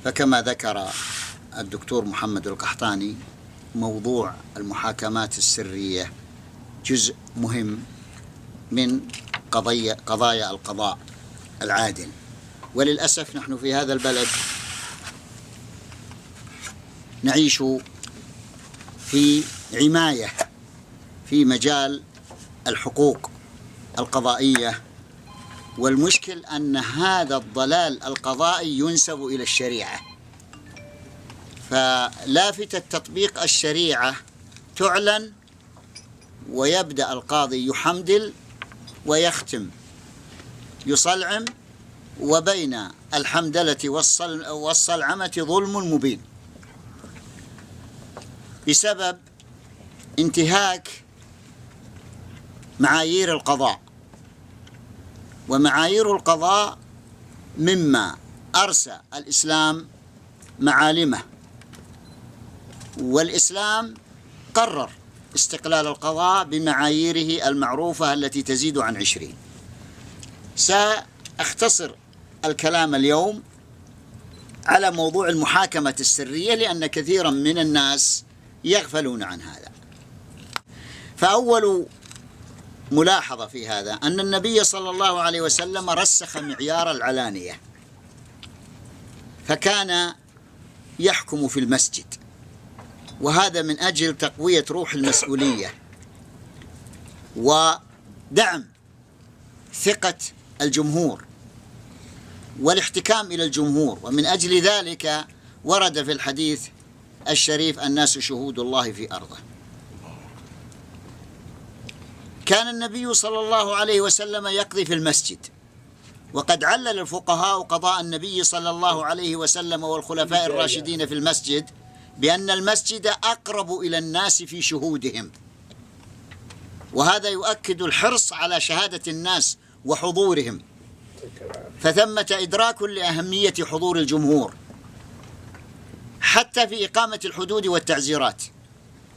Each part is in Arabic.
فكما ذكر الدكتور محمد القحطاني، موضوع المحاكمات السرية جزء مهم من قضايا القضاء العادل. وللأسف نحن في هذا البلد نعيش في عماية في مجال الحقوق القضائية، والمشكل أن هذا الضلال القضائي ينسب إلى الشريعة، فلافتة تطبيق الشريعة تعلن ويبدأ القاضي يحمدل ويختم يصلعم، وبين الحمدلة والصلعمة ظلم مبين بسبب انتهاك معايير القضاء. ومعايير القضاء مما أرسى الإسلام معالمه، والإسلام قرر استقلال القضاء بمعاييره المعروفة التي تزيد عن 20. سأختصر الكلام اليوم على موضوع المحاكمة السرية، لأن كثيرا من الناس يغفلون عن هذا. فأول ملاحظة في هذا أن النبي صلى الله عليه وسلم رسخ معيار العلانية، فكان يحكم في المسجد، وهذا من أجل تقوية روح المسؤولية ودعم ثقة الجمهور والاحتكام إلى الجمهور. ومن أجل ذلك ورد في الحديث الشريف: الناس شهود الله في أرضه. كان النبي صلى الله عليه وسلم يقضي في المسجد، وقد علل الفقهاء قضاء النبي صلى الله عليه وسلم والخلفاء الراشدين في المسجد بأن المسجد أقرب إلى الناس في شهودهم، وهذا يؤكد الحرص على شهادة الناس وحضورهم، فثمة إدراك لأهمية حضور الجمهور حتى في إقامة الحدود والتعزيرات.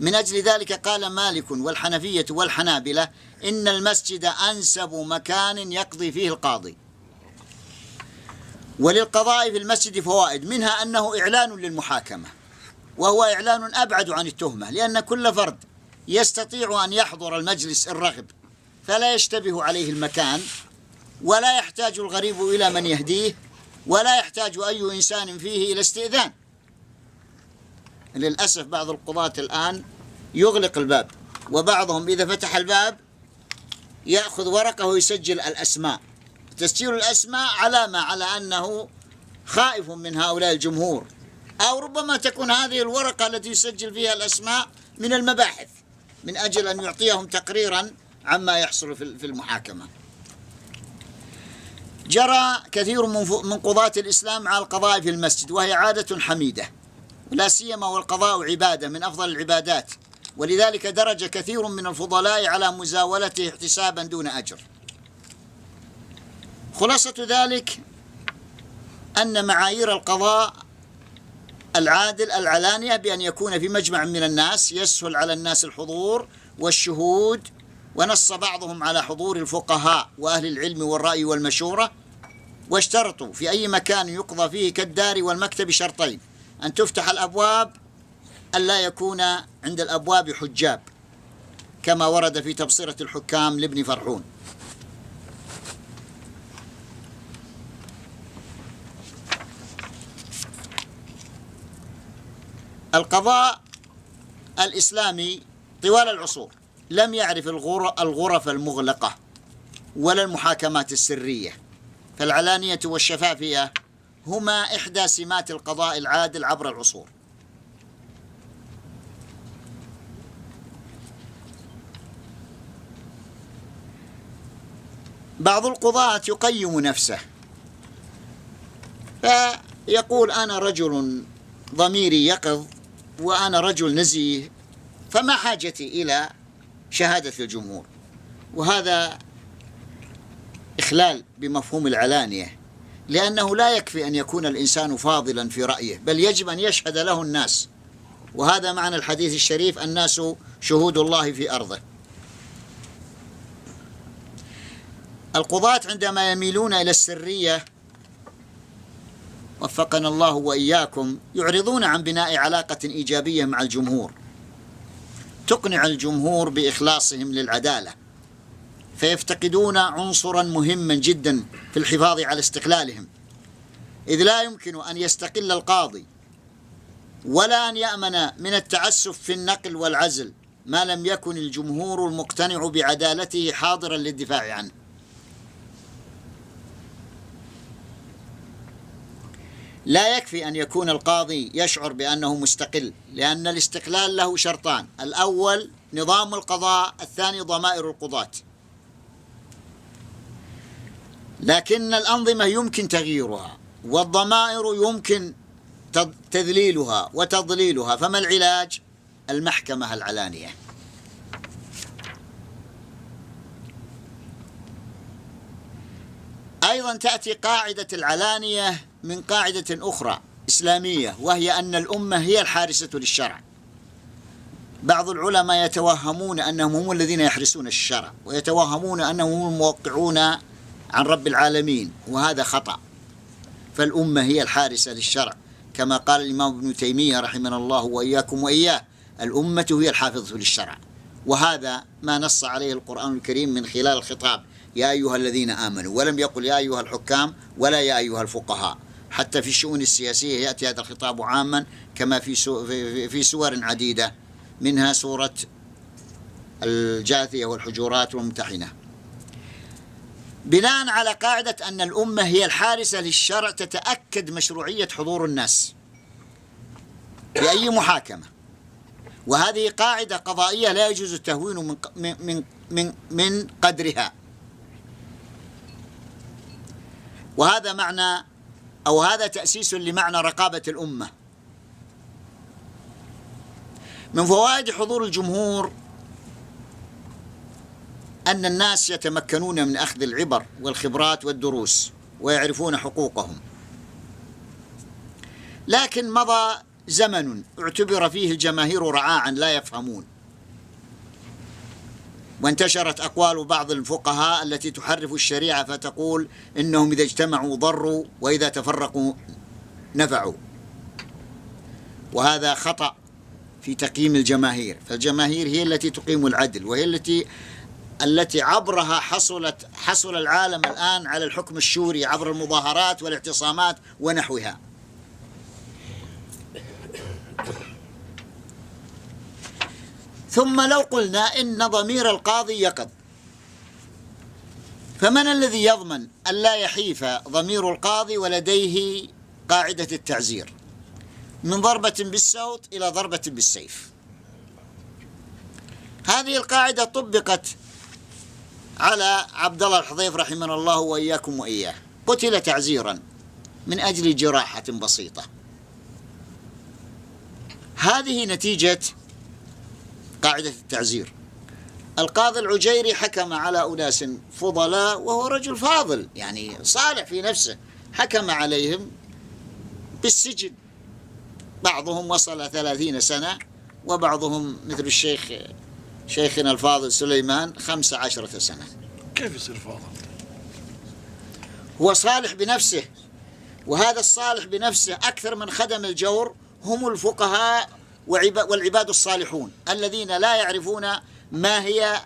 من أجل ذلك قال مالك والحنفية والحنابلة: إن المسجد أنسب مكان يقضي فيه القاضي. وللقضاء في المسجد فوائد، منها أنه إعلان للمحاكمة، وهو إعلان أبعد عن التهمة، لأن كل فرد يستطيع أن يحضر المجلس الرغب، فلا يشتبه عليه المكان، ولا يحتاج الغريب إلى من يهديه، ولا يحتاج أي إنسان فيه إلى استئذان. للأسف بعض القضاة الآن يغلق الباب، وبعضهم إذا فتح الباب يأخذ ورقة ويسجل الأسماء. تسجيل الأسماء علامة على أنه خائف من هؤلاء الجمهور، أو ربما تكون هذه الورقة التي يسجل فيها الأسماء من المباحث من أجل أن يعطيهم تقريرا عما يحصل في المحاكمة. جرى كثير من قضاة الإسلام على القضاء في المسجد، وهي عادة حميدة، لا سيما والقضاء عبادة من أفضل العبادات، ولذلك درج كثير من الفضلاء على مزاولته احتسابا دون أجر. خلاصة ذلك أن معايير القضاء العادل العلانية بأن يكون في مجمع من الناس يسهل على الناس الحضور والشهود، ونص بعضهم على حضور الفقهاء وأهل العلم والرأي والمشورة، واشترطوا في أي مكان يقضى فيه كالدار والمكتب شرطين: أن تفتح الأبواب، أن لا يكون عند الأبواب حجاب، كما ورد في تبصرة الحكام لابن فرحون. القضاء الإسلامي طوال العصور لم يعرف الغرف المغلقة ولا المحاكمات السرية، فالعلانية والشفافية هما إحدى سمات القضاء العادل عبر العصور. بعض القضاة يقيم نفسه فيقول: أنا رجل ضميري يقظ، وأنا رجل نزيه، فما حاجتي إلى شهادة الجمهور. وهذا إخلال بمفهوم العلانية، لأنه لا يكفي أن يكون الإنسان فاضلا في رأيه، بل يجب أن يشهد له الناس، وهذا معنى الحديث الشريف: الناس شهود الله في أرضه. القضاة عندما يميلون إلى السرية وفقنا الله وإياكم يعرضون عن بناء علاقة إيجابية مع الجمهور تقنع الجمهور بإخلاصهم للعدالة، فيفتقدون عنصرا مهما جدا في الحفاظ على استقلالهم، إذ لا يمكن أن يستقل القاضي ولا أن يأمن من التعسف في النقل والعزل ما لم يكن الجمهور المقتنع بعدالته حاضرا للدفاع عنه. لا يكفي أن يكون القاضي يشعر بأنه مستقل، لأن الاستقلال له شرطان: الأول نظام القضاء، الثاني ضمائر القضاة. لكن الأنظمة يمكن تغييرها، والضمائر يمكن تذليلها وتضليلها، فما العلاج؟ المحكمة العلانية. أيضا تأتي قاعدة العلانية من قاعدة أخرى إسلامية، وهي أن الأمة هي الحارسة للشرع. بعض العلماء يتوهمون أنهم هم الذين يحرسون الشرع، ويتوهمون أنهم هم الموقعون عن رب العالمين، وهذا خطأ. فالأمة هي الحارسة للشرع، كما قال الإمام ابن تيمية رحمنا الله وإياكم وإياه: الأمة هي الحافظة للشرع. وهذا ما نص عليه القرآن الكريم من خلال الخطاب: يا أيها الذين آمنوا، ولم يقل يا أيها الحكام ولا يا أيها الفقهاء. حتى في الشؤون السياسية يأتي هذا الخطاب عاما، كما في سور عديدة، منها سورة الجاثية والحجرات والممتحنة. بناء على قاعدة أن الأمة هي الحارسة للشرع، تتأكد مشروعية حضور الناس في أي محاكمة، وهذه قاعدة قضائية لا يجوز التهوين من قدرها. وهذا معنى، أو هذا تأسيس لمعنى رقابة الأمة. من فوائد حضور الجمهور أن الناس يتمكنون من أخذ العبر والخبرات والدروس، ويعرفون حقوقهم. لكن مضى زمن اعتبر فيه الجماهير رعاعا لا يفهمون، وانتشرت أقوال بعض الفقهاء التي تحرف الشريعة، فتقول إنهم إذا اجتمعوا ضروا وإذا تفرقوا نفعوا. وهذا خطأ في تقييم الجماهير، فالجماهير هي التي تقيم العدل، وهي التي عبرها حصل العالم الآن على الحكم الشوري عبر المظاهرات والاعتصامات ونحوها. ثم لو قلنا إن ضمير القاضي يقظ، فمن الذي يضمن ألا يحيف ضمير القاضي ولديه قاعدة التعزير من ضربة بالصوت إلى ضربة بالسيف؟ هذه القاعدة طبقت على عبد الله الحضيف رحمنا الله وإياكم وإياه، قتل تعزيرا من أجل جراحة بسيطة. هذه نتيجة قاعدة التعزير. القاضي العجيري حكم على أناس فضلاء وهو رجل فاضل، يعني صالح في نفسه، حكم عليهم بالسجن، بعضهم وصل 30 سنة، وبعضهم مثل شيخنا الفاضل سليمان 15 سنة. كيف يصير فاضل؟ هو صالح بنفسه، وهذا الصالح بنفسه أكثر من خدم الجور هم الفقهاء والعباد الصالحون الذين لا يعرفون ما هي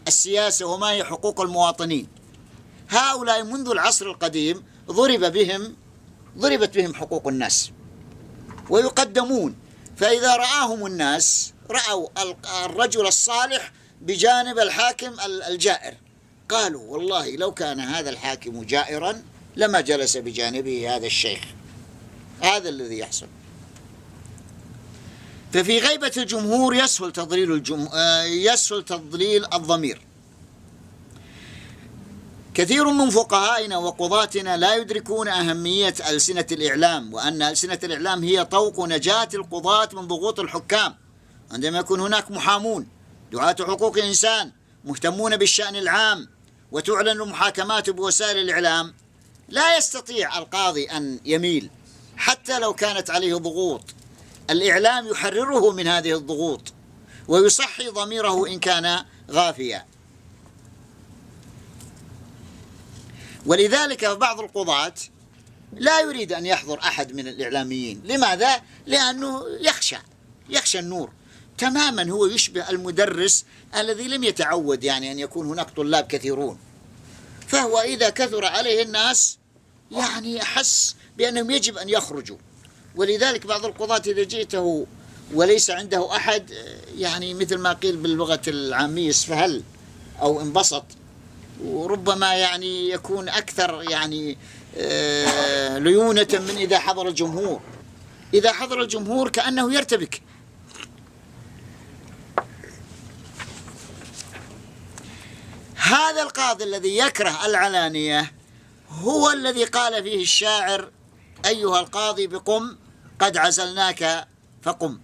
السياسة وما هي حقوق المواطنين. هؤلاء منذ العصر القديم ضربت بهم حقوق الناس ويقدمون، فإذا رآهم الناس رأوا الرجل الصالح بجانب الحاكم الجائر، قالوا والله لو كان هذا الحاكم جائرا لما جلس بجانبه هذا الشيخ. هذا الذي يحصل. ففي غيبة الجمهور يسهل تضليل الضمير. كثير من فقهائنا وقضاتنا لا يدركون أهمية ألسنة الإعلام، وأن ألسنة الإعلام هي طوق نجاة القضاة من ضغوط الحكام. عندما يكون هناك محامون دعاة حقوق الإنسان مهتمون بالشأن العام وتعلن المحاكمات بوسائل الإعلام، لا يستطيع القاضي أن يميل حتى لو كانت عليه ضغوط. الإعلام يحرره من هذه الضغوط ويصحي ضميره إن كان غافيا. ولذلك بعض القضاة لا يريد أن يحضر أحد من الإعلاميين. لماذا؟ لأنه يخشى النور تماما. هو يشبه المدرس الذي لم يتعود يعني أن يكون هناك طلاب كثيرون، فهو إذا كثر عليه الناس يعني أحس بأنهم يجب أن يخرجوا. ولذلك بعض القضاة إذا جئته وليس عنده أحد يعني مثل ما قيل باللغة العامية اسفهل أو انبسط، وربما يعني يكون أكثر يعني ليونة من إذا حضر الجمهور. إذا حضر الجمهور كأنه يرتبك. هذا القاضي الذي يكره العلانية هو الذي قال فيه الشاعر: أيها القاضي بقم قد عزلناك فقم،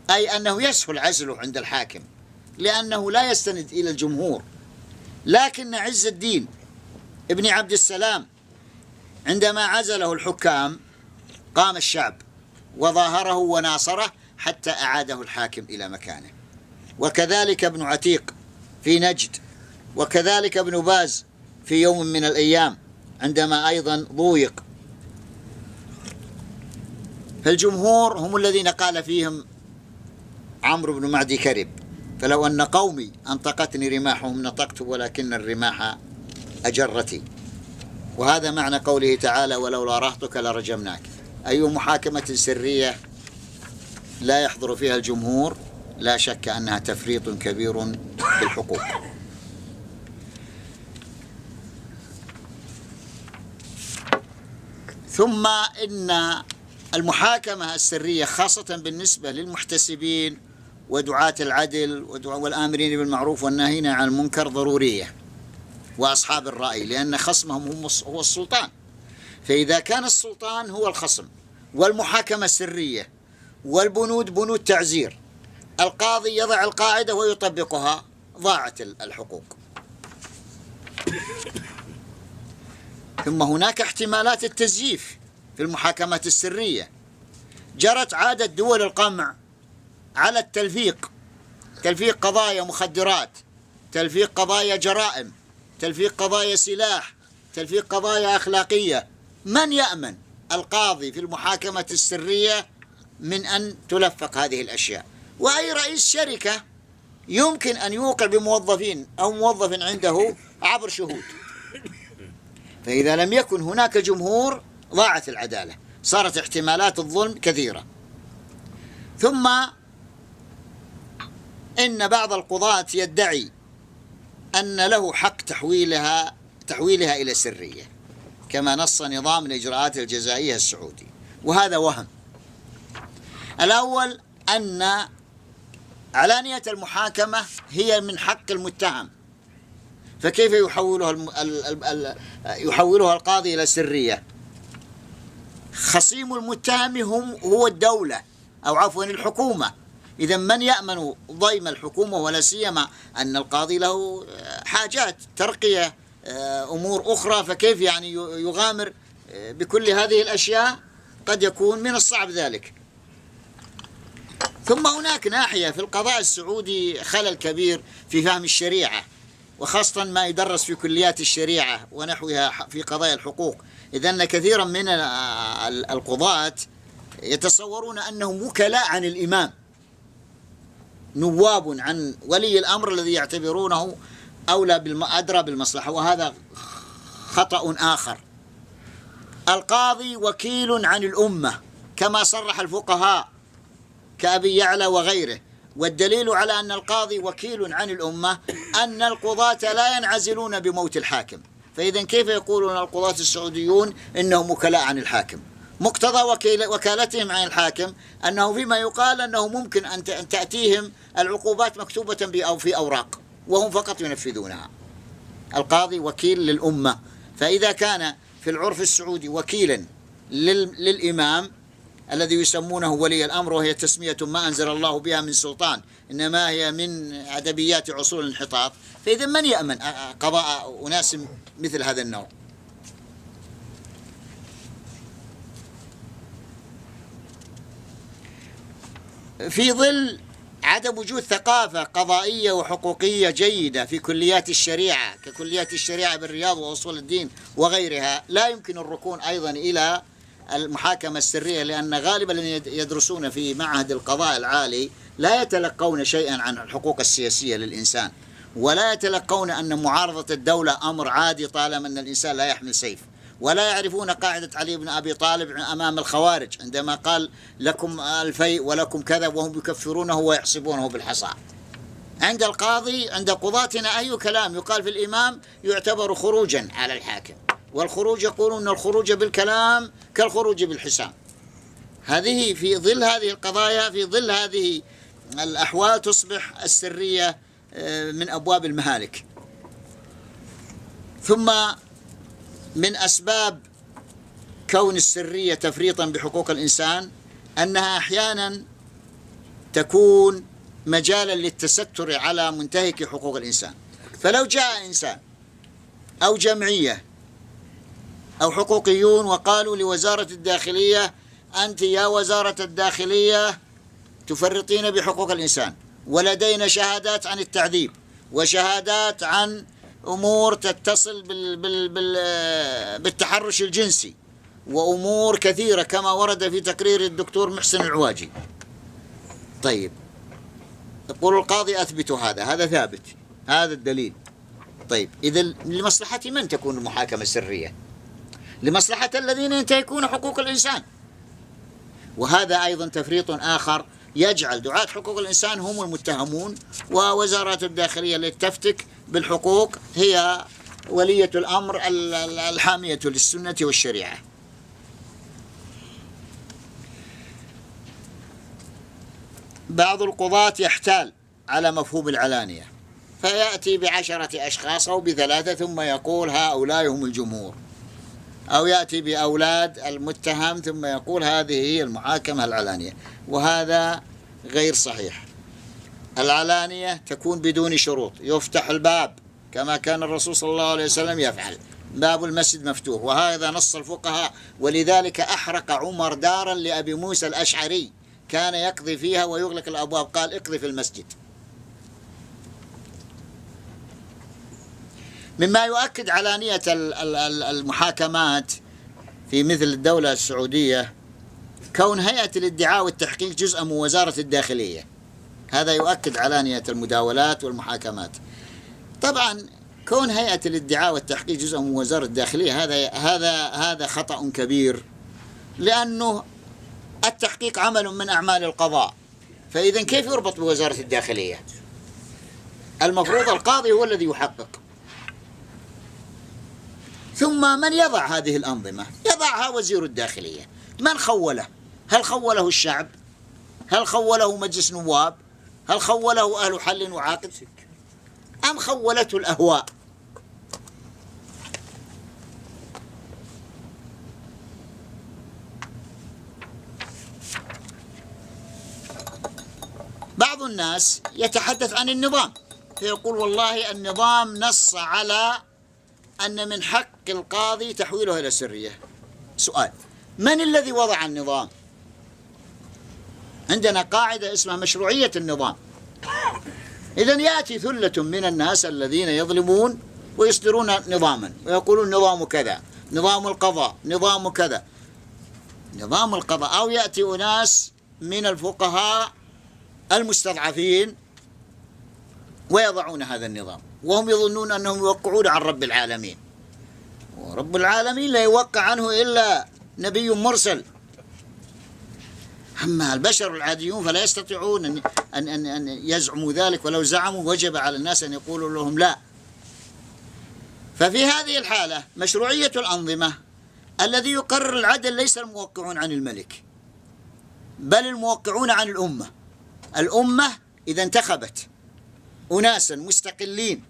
أي أنه يسهل عزله عند الحاكم لأنه لا يستند إلى الجمهور. لكن عز الدين ابن عبد السلام عندما عزله الحكام قام الشعب وظاهره وناصره حتى أعاده الحاكم إلى مكانه. وكذلك ابن عتيق في نجد، وكذلك ابن باز في يوم من الأيام عندما أيضا ضويق. فالجمهور هم الذين قال فيهم عمرو بن معدي كرب: فلو أن قومي أنطقتني رماحهم نطقت ولكن الرماح أجرتي. وهذا معنى قوله تعالى: ولولا رهطك لرجمناك. أي محاكمة سرية لا يحضر فيها الجمهور لا شك أنها تفريط كبير بالحقوق. ثم إن المحاكمة السرية خاصة بالنسبة للمحتسبين ودعاة العدل والآمرين بالمعروف والناهين عن المنكر ضرورية، وأصحاب الرأي، لأن خصمهم هو السلطان. فإذا كان السلطان هو الخصم والمحاكمة السرية والبنود بنود تعزير، القاضي يضع القاعدة ويطبقها، ضاعت الحقوق. ثم هناك احتمالات التزييف في المحاكمات السرية. جرت عادة دول القمع على تلفيق قضايا مخدرات، تلفيق قضايا جرائم، تلفيق قضايا سلاح، تلفيق قضايا أخلاقية. من يأمن القاضي في المحاكمة السرية من أن تلفق هذه الأشياء؟ وأي رئيس شركة يمكن أن يوقع بموظفين أو موظف عنده عبر شهود. فإذا لم يكن هناك جمهور ضاعت العدالة، صارت احتمالات الظلم كثيرة. ثم إن بعض القضاة يدعي أن له حق تحويلها إلى سرية، كما نص نظام الإجراءات الجزائية السعودي، وهذا وهم. الأول أن علانية المحاكمة هي من حق المتهم، فكيف يحولها القاضي إلى سرية؟ خصيم المتهم هو الدولة أو عفوا الحكومة. إذا من يأمن ضيم الحكومة؟ ولا سيما أن القاضي له حاجات ترقية أمور أخرى، فكيف يعني يغامر بكل هذه الأشياء؟ قد يكون من الصعب ذلك. ثم هناك ناحية في القضاء السعودي خلل كبير في فهم الشريعة، وخاصة ما يدرس في كليات الشريعة ونحوها في قضايا الحقوق. إذن كثيرا من القضاة يتصورون أنهم وكلاء عن الإمام، نواب عن ولي الأمر الذي يعتبرونه أدرى بالمصلحة، وهذا خطأ آخر. القاضي وكيل عن الأمة كما صرح الفقهاء كأبي يعلى وغيره. والدليل على أن القاضي وكيل عن الأمة أن القضاة لا ينعزلون بموت الحاكم. فإذا كيف يقولون القضاة السعوديون إنهم وكلاء عن الحاكم؟ مقتضى وكالتهم عن الحاكم أنه فيما يقال أنه ممكن أن تأتيهم العقوبات مكتوبة أو في أوراق وهم فقط ينفذونها. القاضي وكيل للأمة. فإذا كان في العرف السعودي وكيلا للإمام الذي يسمونه ولي الأمر، وهي تسمية ما أنزل الله بها من سلطان، إنما هي من أدبيات عصور الانحطاط، فإذا من يأمن قضاء أناس مثل هذا النوع؟ في ظل عدم وجود ثقافة قضائية وحقوقية جيدة في كليات الشريعة ككليات الشريعة بالرياض وأصول الدين وغيرها، لا يمكن الركون أيضا إلى المحاكمة السرية، لأن غالبا الذين يدرسون في معهد القضاء العالي لا يتلقون شيئا عن الحقوق السياسية للإنسان، ولا يتلقون أن معارضة الدولة أمر عادي طالما أن الإنسان لا يحمل سيف، ولا يعرفون قاعدة علي بن أبي طالب أمام الخوارج عندما قال لكم الفيء ولكم كذا، وهم يكفرونه ويحسبونه بالحصى. عند القاضي عند قضاتنا أي كلام يقال في الإمام يعتبر خروجا على الحاكم، والخروج يقولون أن الخروج بالكلام كالخروج بالحسام. هذه في ظل هذه القضايا، في ظل هذه الأحوال تصبح السرية من أبواب المهالك. ثم من أسباب كون السرية تفريطا بحقوق الإنسان أنها أحيانا تكون مجالا للتستر على منتهك حقوق الإنسان. فلو جاء إنسان أو جمعية أو حقوقيون وقالوا لوزارة الداخلية أنت يا وزارة الداخلية تفرطين بحقوق الإنسان، ولدينا شهادات عن التعذيب وشهادات عن أمور تتصل بالتحرش الجنسي وأمور كثيرة كما ورد في تقرير الدكتور محسن العواجي. طيب يقول القاضي أثبتوا هذا ثابت، هذا الدليل. طيب إذا لمصلحة من تكون المحاكمة سرية؟ لمصلحة الذين ينتهكون حقوق الإنسان. وهذا أيضا تفريط آخر يجعل دعاة حقوق الإنسان هم المتهمون، ووزارات الداخلية التي تفتك بالحقوق هي ولية الأمر الحامية للسنة والشريعة. بعض القضاة يحتال على مفهوم العلانية، فيأتي ب10 أشخاص أو ب3 ثم يقول هؤلاء هم الجمهور، أو يأتي بأولاد المتهم ثم يقول هذه هي المحاكمة العلانية، وهذا غير صحيح. العلانية تكون بدون شروط، يفتح الباب كما كان الرسول صلى الله عليه وسلم يفعل، باب المسجد مفتوح، وهذا نص الفقهاء. ولذلك أحرق عمر دارا لأبي موسى الأشعري كان يقضي فيها ويغلق الأبواب، قال اقضي في المسجد. مما يؤكد علانية المحاكمات في مثل الدولة السعودية كون هيئة الادعاء والتحقيق جزء من وزارة الداخلية، هذا يؤكد علانية المداولات والمحاكمات. طبعا كون هيئة الادعاء والتحقيق جزء من وزارة الداخلية هذا خطأ كبير، لأنه التحقيق عمل من أعمال القضاء، فإذا كيف يربط بوزارة الداخلية؟ المفروض القاضي هو الذي يحقق. ثم من يضع هذه الأنظمة؟ يضعها وزير الداخلية. من خوله؟ هل خوله الشعب؟ هل خوله مجلس نواب؟ هل خوله أهل حل وعقد؟ أم خولته الأهواء؟ بعض الناس يتحدث عن النظام فيقول والله النظام نص على أن من حق القاضي تحويله إلى سرية. سؤال: من الذي وضع النظام؟ عندنا قاعدة اسمها مشروعية النظام. إذن يأتي ثلة من الناس الذين يظلمون ويصدرون نظاما ويقولون نظام كذا، نظام القضاء، نظام كذا، نظام القضاء. أو يأتي أناس من الفقهاء المستضعفين ويضعون هذا النظام وهم يظنون أنهم يوقعون عن رب العالمين، ورب العالمين لا يوقع عنه إلا نبي مرسل. أما البشر العاديون فلا يستطيعون أن يزعموا ذلك، ولو زعموا وجب على الناس أن يقولوا لهم لا. ففي هذه الحالة مشروعية الأنظمة الذي يقرر العدل ليس الموقعون عن الملك، بل الموقعون عن الأمة. الأمة إذا انتخبت أناسا مستقلين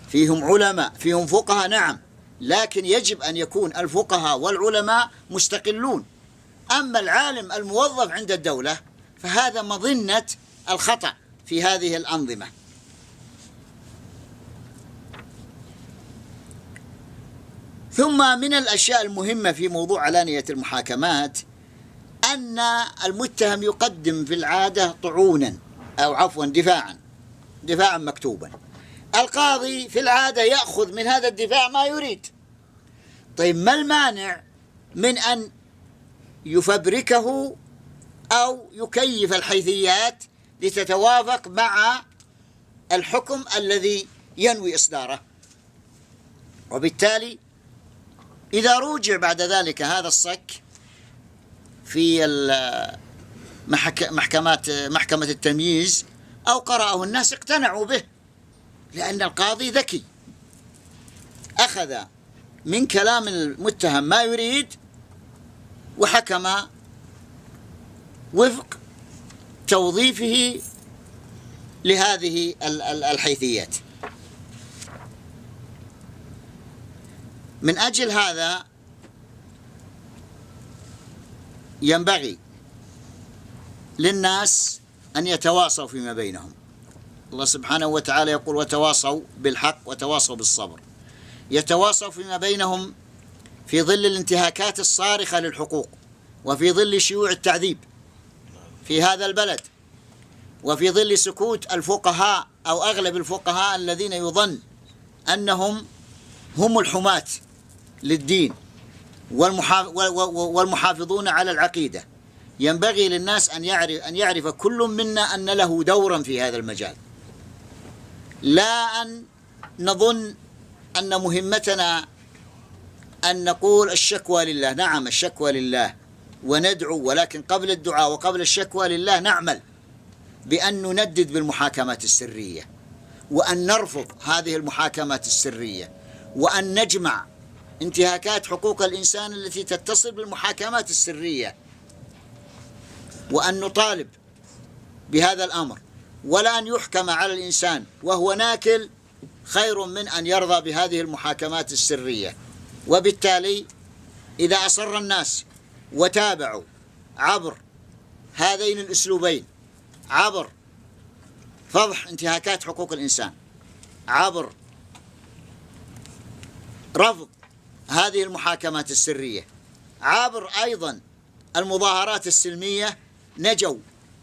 فيهم علماء فيهم فقهاء، نعم، لكن يجب أن يكون الفقهاء والعلماء مستقلون. أما العالم الموظف عند الدولة فهذا مظنة الخطأ في هذه الأنظمة. ثم من الأشياء المهمة في موضوع علانية المحاكمات أن المتهم يقدم في العادة طعونا أو عفوا دفاعا مكتوبا. القاضي في العادة يأخذ من هذا الدفاع ما يريد. طيب ما المانع من أن يفبركه أو يكيف الحيثيات لتتوافق مع الحكم الذي ينوي إصداره؟ وبالتالي إذا رجع بعد ذلك هذا الصك في محكمة التمييز أو قرأه الناس اقتنعوا به، لأن القاضي ذكي أخذ من كلام المتهم ما يريد وحكم وفق توظيفه لهذه الحيثيات. من أجل هذا ينبغي للناس أن يتواصوا فيما بينهم. الله سبحانه وتعالى يقول: وتواصوا بالحق وتواصوا بالصبر. يتواصوا فيما بينهم في ظل الانتهاكات الصارخة للحقوق، وفي ظل شيوع التعذيب في هذا البلد، وفي ظل سكوت الفقهاء أو أغلب الفقهاء الذين يظن أنهم هم الحماة للدين والمحافظون على العقيدة. ينبغي للناس أن يعرف كل منا أن له دورا في هذا المجال، لا أن نظن أن مهمتنا أن نقول الشكوى لله. نعم، الشكوى لله وندعو، ولكن قبل الدعاء وقبل الشكوى لله نعمل بأن نندد بالمحاكمات السرية، وأن نرفض هذه المحاكمات السرية، وأن نجمع انتهاكات حقوق الإنسان التي تتصل بالمحاكمات السرية، وأن نطالب بهذا الأمر، ولا أن يحكم على الإنسان وهو ناكل خير من أن يرضى بهذه المحاكمات السرية. وبالتالي إذا أصر الناس وتابعوا عبر هذين الأسلوبين، عبر فضح انتهاكات حقوق الإنسان، عبر رفض هذه المحاكمات السرية، عبر أيضا المظاهرات السلمية، نجوا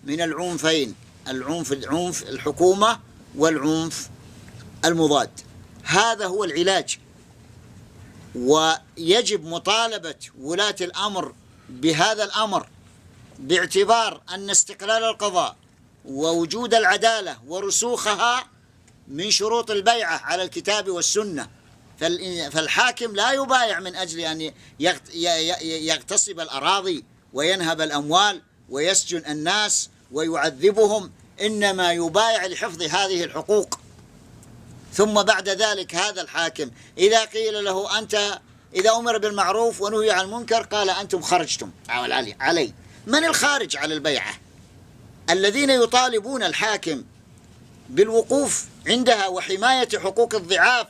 من العنفين، العنف الحكومة والعنف المضاد. هذا هو العلاج، ويجب مطالبة ولاة الأمر بهذا الأمر، باعتبار أن استقلال القضاء ووجود العدالة ورسوخها من شروط البيعة على الكتاب والسنة. فالحاكم لا يبايع من أجل أن يغتصب الأراضي وينهب الأموال ويسجن الناس ويعذبهم، إنما يبايع لحفظ هذه الحقوق. ثم بعد ذلك هذا الحاكم إذا قيل له أنت إذا أمر بالمعروف ونهي عن المنكر قال أنتم خرجتم علي. من الخارج على البيعة؟ الذين يطالبون الحاكم بالوقوف عندها وحماية حقوق الضعاف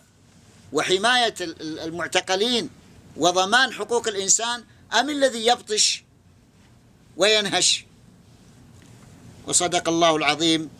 وحماية المعتقلين وضمان حقوق الإنسان، أم الذي يبطش وينهش؟ وصدق الله العظيم